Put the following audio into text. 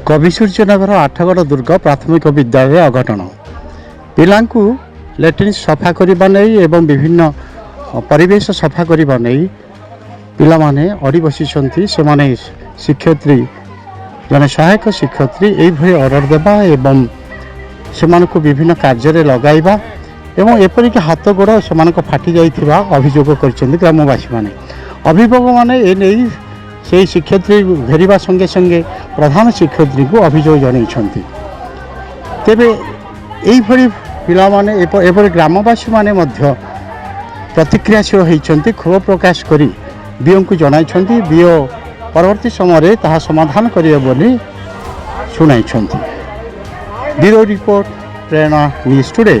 कविसूर्यनगर आठगड़ दुर्ग प्राथमिक विद्यालय अघटन पिलांकु लैट्रिन सफा करने नहीं एवं विभिन्न परिवेश सफा करने नहीं पिला माने अड़ी बसी से शिक्षयित्री जने सहायक शिक्षयित्री यही ऑर्डर देवा एवं से विभिन्न कार्य लगाइबा एवं एपरिक हाथ गोड़ से फाटी जाइथिबा अभियोग करछन्ति ग्रामवासी माने अभिभावक माने ए नहीं से शिक्षयित्री घेरिबा संगे संगे प्रधान शिक्षयित्री को अभियोग जनइछन्ति तेबे एई भली पिला माने एपरि ग्रामवासी माने मध्य प्रतिक्रियाशील होइछन्ति क्षोभ प्रकाश करी बीओ को जनाइछन्ति बीओ परवर्ती समय ताहा समाधान करिवे बोली सुनाइछन्ति। ब्यूरो रिपोर्ट प्रेरणा न्यूज टुडे।